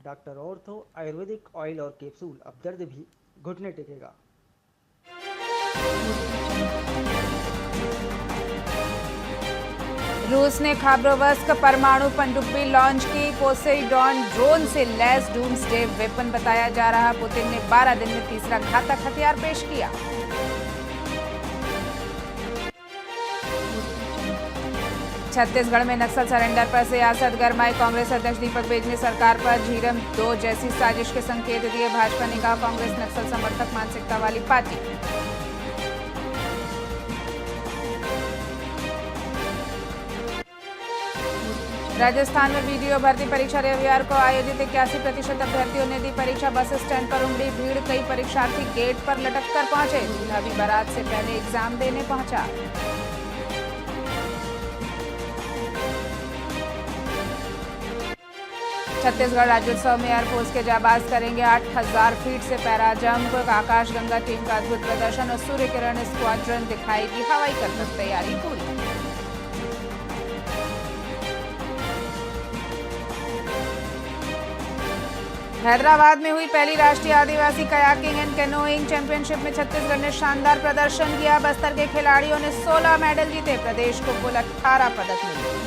Doctor ortho Ayurvedic oil और capsule, अब दर्द भी घुटने टेकेगा। रूस ने खाबरोवस्क परमाणु पनडुब्बी लॉन्च की। पोसेइडॉन ड्रोन से लैस डूम्सडे वेपन बताया जा रहा। पुतिन ने 12 दिन में तीसरा घातक हथियार पेश किया। छत्तीसगढ़ में नक्सल सरेंडर पर सियासत गरमाई। कांग्रेस अध्यक्ष दीपक बेज ने सरकार पर झीरम 2 जैसी साजिश के संकेत दिए। भाजपा ने कहा कांग्रेस नक्सल समर्थक मानसिकता वाली पार्टी। राजस्थान में वीडियो भर्ती परीक्षा रविवार को आयोजित। 81% अभ्यर्थियों ने दी परीक्षा। बस स्टैंड पर उमड़ी भीड़। कई परीक्षार्थी गेट पर लटक कर पहुंचे। दूल्हा भी बारात से पहले एग्जाम देने पहुंचा। छत्तीसगढ़ राज्योत्सव में एयरफोर्स के जाबाज करेंगे 8000 फीट से पैरा जंप। आकाशगंगा टीम का अद्भुत प्रदर्शन और सूर्य किरण स्क्वाड्रन दिखाएगी हवाई कसरत। तैयारी पूरी। हैदराबाद में हुई पहली राष्ट्रीय आदिवासी कयाकिंग एंड कैनोइंग चैंपियनशिप में छत्तीसगढ़ ने शानदार प्रदर्शन किया। बस्तर के खिलाड़ियों ने 16 मेडल जीते। प्रदेश को कुल 18 पदक मिले।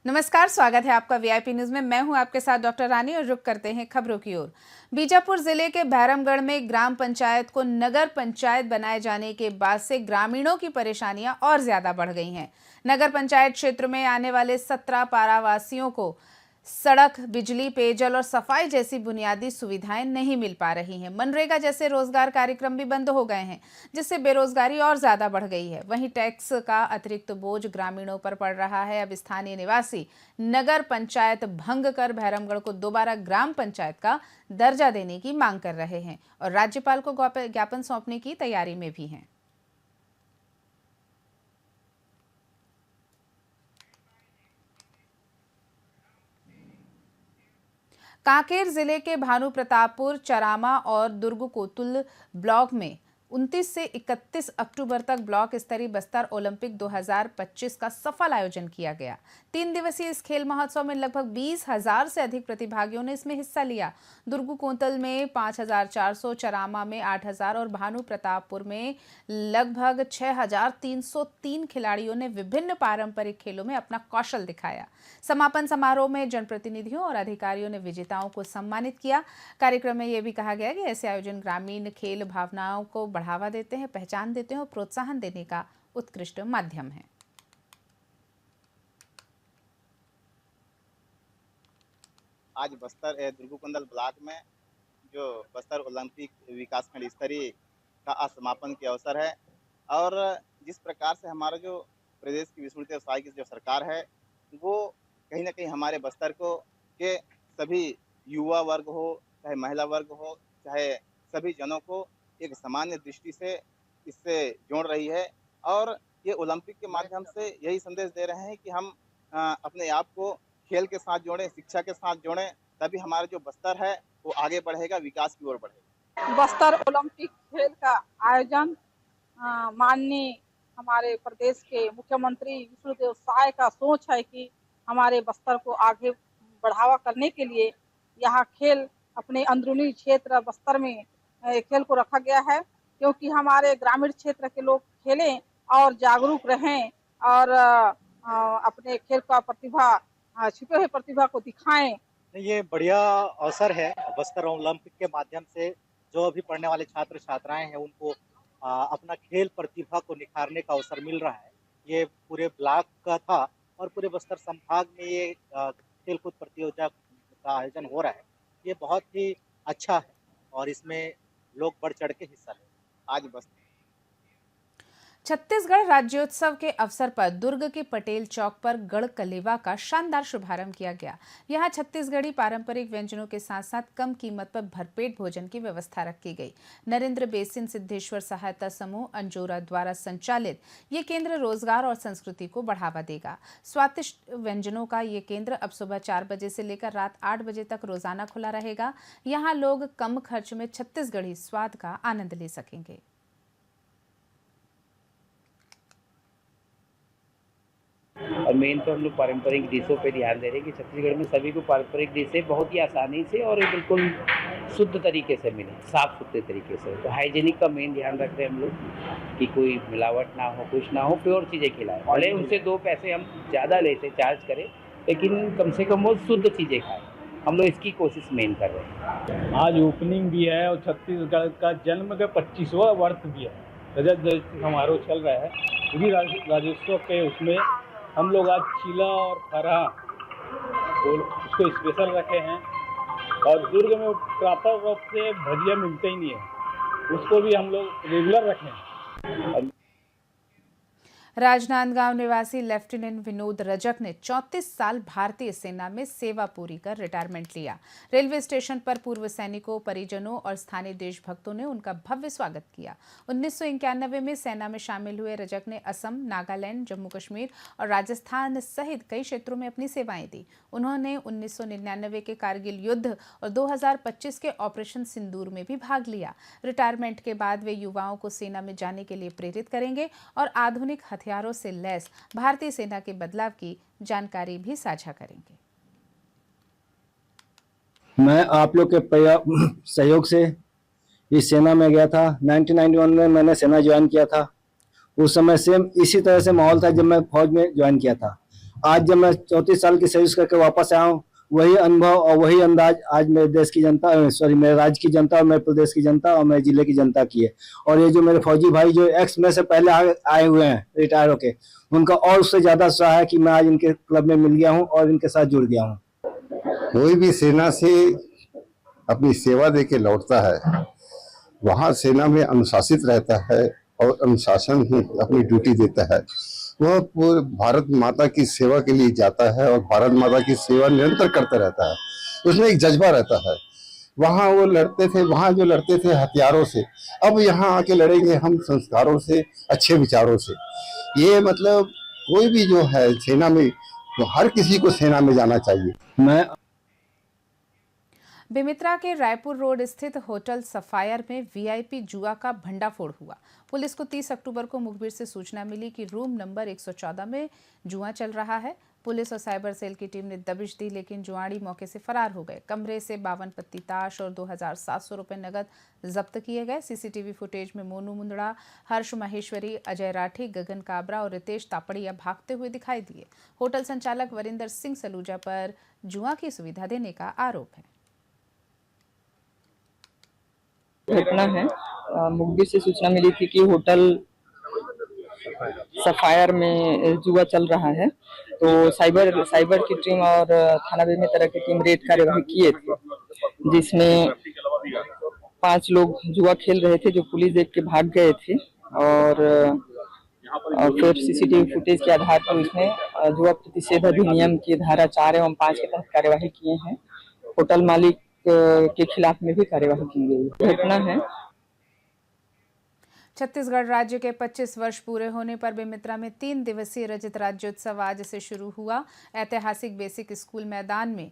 नमस्कार, स्वागत है आपका वीआईपी न्यूज में। मैं हूं आपके साथ डॉक्टर रानी और रुक करते हैं खबरों की ओर। बीजापुर जिले के भैरमगढ़ में ग्राम पंचायत को नगर पंचायत बनाए जाने के बाद से ग्रामीणों की परेशानियां और ज्यादा बढ़ गई हैं। नगर पंचायत क्षेत्र में आने वाले 17 पारावासियों को सड़क, बिजली, पेयजल और सफाई जैसी बुनियादी सुविधाएं नहीं मिल पा रही हैं। मनरेगा जैसे रोजगार कार्यक्रम भी बंद हो गए हैं, जिससे बेरोजगारी और ज्यादा बढ़ गई है। वहीं टैक्स का अतिरिक्त बोझ ग्रामीणों पर पड़ रहा है। अब स्थानीय निवासी नगर पंचायत भंग कर भैरमगढ़ को दोबारा ग्राम पंचायत का दर्जा देने की मांग कर रहे हैं और राज्यपाल को ज्ञापन सौंपने की तैयारी में भी हैं। कांकेर जिले के भानु प्रतापपुर, चरामा और दुर्ग कोतुल ब्लॉक में 29 से 31 अक्टूबर तक ब्लॉक स्तरीय बस्तर ओलंपिक 2025 का सफल आयोजन किया गया। 3 दिवसीय इस खेल महोत्सव में लगभग 20,000 से अधिक प्रतिभागियों ने इसमें हिस्सा लिया। दुर्ग कोतुल में 5,400, चरामा में 8,000 और भानु प्रतापपुर में लगभग 6,303 खिलाड़ियों ने विभिन्न पारंपरिक खेलों में अपना कौशल दिखाया। समापन समारोह में जनप्रतिनिधियों और अधिकारियों ने विजेताओं को सम्मानित किया। कार्यक्रम में यह भी कहा गया कि ऐसे आयोजन ग्रामीण खेल भावनाओं को बढ़ावा देते हैं, पहचान देते हैं और प्रोत्साहन देने का उत्कृष्ट माध्यम है। आज बस्तर दुर्गुकुंडल ब्लॉक में जो बस्तर ओलंपिक विकासखंड स्तरीय का आज समापन के अवसर है और जिस प्रकार से हमारा जो प्रदेश की विश्वविद्यालय व्यवसाय की जो सरकार है वो कहीं ना कहीं हमारे बस्तर को के सभी युवा वर्ग हो, चाहे महिला वर्ग हो, चाहे सभी जनों को एक सामान्य दृष्टि से इससे जोड़ रही है और ये ओलंपिक के माध्यम से यही संदेश दे रहे हैं कि हम अपने आप को खेल के साथ जोड़ें, शिक्षा के साथ जोड़ें, तभी हमारा जो बस्तर है वो आगे बढ़ेगा, विकास की ओर बढ़ेगा। बस्तर ओलंपिक खेल का आयोजन माननीय हमारे प्रदेश के मुख्यमंत्री विष्णुदेव साय का सोच है कि हमारे बस्तर को आगे बढ़ावा करने के लिए यहाँ खेल अपने अंदरूनी क्षेत्र बस्तर में खेल को रखा गया है, क्योंकि हमारे ग्रामीण क्षेत्र के लोग खेलें और जागरूक रहें और अपने खेल का प्रतिभा, छिपे हुए प्रतिभा को दिखाएं। ये बढ़िया अवसर है। बस्तर ओलंपिक के माध्यम से जो अभी पढ़ने वाले छात्र छात्राएं हैं उनको अपना खेल प्रतिभा को निखारने का अवसर मिल रहा है। ये पूरे ब्लॉक का था और पूरे बस्तर संभाग में ये खेलकूद प्रतियोगिता का आयोजन हो रहा है। ये बहुत ही अच्छा है और इसमें लोग बढ़ चढ़ के हिस्सा लें। आज बस्तर छत्तीसगढ़ राज्योत्सव के अवसर पर दुर्ग के पटेल चौक पर गढ़ कलेवा का शानदार शुभारंभ किया गया। यहां छत्तीसगढ़ी पारंपरिक व्यंजनों के साथ साथ कम कीमत पर भरपेट भोजन की व्यवस्था रखी गई। नरेंद्र बेसिन सिद्धेश्वर सहायता समूह अंजोरा द्वारा संचालित ये केंद्र रोजगार और संस्कृति को बढ़ावा देगा। स्वादिष्ट व्यंजनों का ये केंद्र अब सुबह 4 बजे से लेकर रात 8 बजे तक रोजाना खुला रहेगा। यहाँ लोग कम खर्च में छत्तीसगढ़ी स्वाद का आनंद ले सकेंगे। और मेन तो हम लोग पारंपरिक डिशों पे ध्यान दे रहे हैं कि छत्तीसगढ़ में सभी को पारंपरिक डिशें बहुत ही आसानी से और बिल्कुल शुद्ध तरीके से मिले, साफ सुथरे तरीके से। तो हाइजीनिक का मेन ध्यान रख रहे हैं हम लोग कि कोई मिलावट ना हो, कुछ ना हो, प्योर चीज़ें खिलाएं। भले उनसे 2 पैसे हम ज़्यादा लेते चार्ज करें, लेकिन कम से कम वो शुद्ध चीज़ें खाएं। हम लोग इसकी कोशिश मेन कर रहे हैं। आज ओपनिंग भी है और छत्तीसगढ़ का जन्म का 25वां वर्ष भी है। रजत जयंती समारोह चल रहा है, इसी राज्योत्सव के उसमें हम लोग आज चीला और फरहा उसको स्पेशल रखे हैं। और दुर्ग में प्रॉपर रूप से भजिया मिलते ही नहीं है, उसको भी हम लोग रेगुलर रखे हैं। राजनांदगांव निवासी लेफ्टिनेंट विनोद रजक ने 34 साल भारतीय सेना में सेवा पूरी कर रिटायरमेंट लिया। रेलवे स्टेशन पर पूर्व सैनिकों, परिजनों और स्थानीय देशभक्तों ने उनका भव्य स्वागत किया। 1991 में सेना में शामिल हुए रजक ने असम, नागालैंड, जम्मू कश्मीर और राजस्थान सहित कई क्षेत्रों में अपनी सेवाएं दी। उन्होंने 1999 के कारगिल युद्ध और 2025 के ऑपरेशन सिंदूर में भी भाग लिया। रिटायरमेंट के बाद वे युवाओं को सेना में जाने के लिए प्रेरित करेंगे और आधुनिक हथियारों से लैस भारतीय सेना के बदलाव की जानकारी भी साझा करेंगे। मैं आप लोग के सहयोग से इस सेना में गया था। 1991 में मैंने सेना ज्वाइन किया था। उस समय सेम इसी तरह से माहौल था जब मैं फौज में ज्वाइन किया था। आज जब मैं 34 साल की सर्विस करके वापस आया हूँ, वही अनुभव और वही अंदाज आज मेरे देश की जनता, मेरे राज्य की जनता और मेरे प्रदेश की जनता और मेरे जिले की जनता की है। और ये जो मेरे फौजी भाई जो एक्स में से पहले आए हुए हैं रिटायर होके, उनका और उससे ज्यादा उत्साह है कि मैं आज इनके क्लब में मिल गया हूँ और इनके साथ जुड़ गया हूँ। कोई भी सेना से अपनी सेवा दे के लौटता है, वहाँ सेना में अनुशासित रहता है और अनुशासन ही अपनी ड्यूटी देता है। वह पूरे भारत माता की सेवा के लिए जाता है और भारत माता की सेवा निरंतर करता रहता है। उसमें एक जज्बा रहता है। वहाँ वो लड़ते थे, वहाँ जो लड़ते थे हथियारों से, अब यहाँ आके लड़ेंगे हम संस्कारों से, अच्छे विचारों से। ये मतलब कोई भी जो है सेना में, तो हर किसी को सेना में जाना चाहिए। मैं बेमित्रा के रायपुर रोड स्थित होटल सफायर में वीआईपी जुआ का भंडाफोड़ हुआ। पुलिस को 30 अक्टूबर को मुखबिर से सूचना मिली कि रूम नंबर 114 में जुआ चल रहा है। पुलिस और साइबर सेल की टीम ने दबिश दी, लेकिन जुआड़ी मौके से फरार हो गए। कमरे से 52 पत्ती ताश और 2700 रुपए नगद जब्त किए गए। सीसीटीवी फुटेज में मोनू मुंदड़ा, हर्ष माहेश्वरी, अजय राठी, गगन काबरा और रितेश तापड़िया भागते हुए दिखाई दिए। होटल संचालक वरिंदर सिंह सलूजा पर जुआ की सुविधा देने का आरोप है। घटना है, मुखबिर से सूचना मिली थी कि होटल सफायर में जुआ चल रहा है, तो साइबर की टीम और थाना बेमेतरा की टीम रेड कार्यवाही किए थे, जिसमें 5 लोग जुआ खेल रहे थे जो पुलिस देख के भाग गए थे। और फिर सीसीटीवी फुटेज के आधार पर उसमें जुआ प्रतिषेध अधिनियम की धारा 4 एवं 5 के तहत कार्यवाही किए हैं। होटल मालिक के खिलाफ में भी कार्यवाही की गई। घटना है। छत्तीसगढ़ राज्य के 25 वर्ष पूरे होने पर बेमित्रा में 3 दिवसीय रजत राज्योत्सव आज से शुरू हुआ। ऐतिहासिक बेसिक स्कूल मैदान में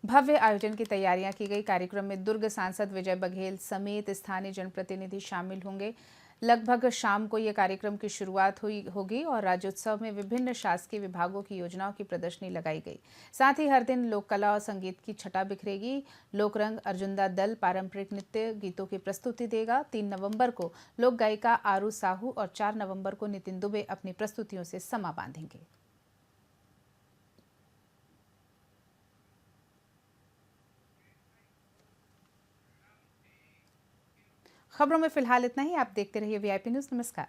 भव्य आयोजन की तैयारियां की गई। कार्यक्रम में दुर्ग सांसद विजय बघेल समेत स्थानीय जनप्रतिनिधि शामिल होंगे। लगभग शाम को यह कार्यक्रम की शुरुआत होगी और राज्योत्सव में विभिन्न शासकीय विभागों की योजनाओं की प्रदर्शनी लगाई गई। साथ ही हर दिन लोक कला और संगीत की छटा बिखरेगी। लोकरंग अर्जुनदा दल पारंपरिक नृत्य गीतों की प्रस्तुति देगा। 3 नवंबर को लोक गायिका आरू साहू और 4 नवंबर को नितिन दुबे अपनी प्रस्तुतियों से समा बांधेंगे। खबरों में फिलहाल इतना ही। आप देखते रहिए वीआईपी न्यूज़। नमस्कार।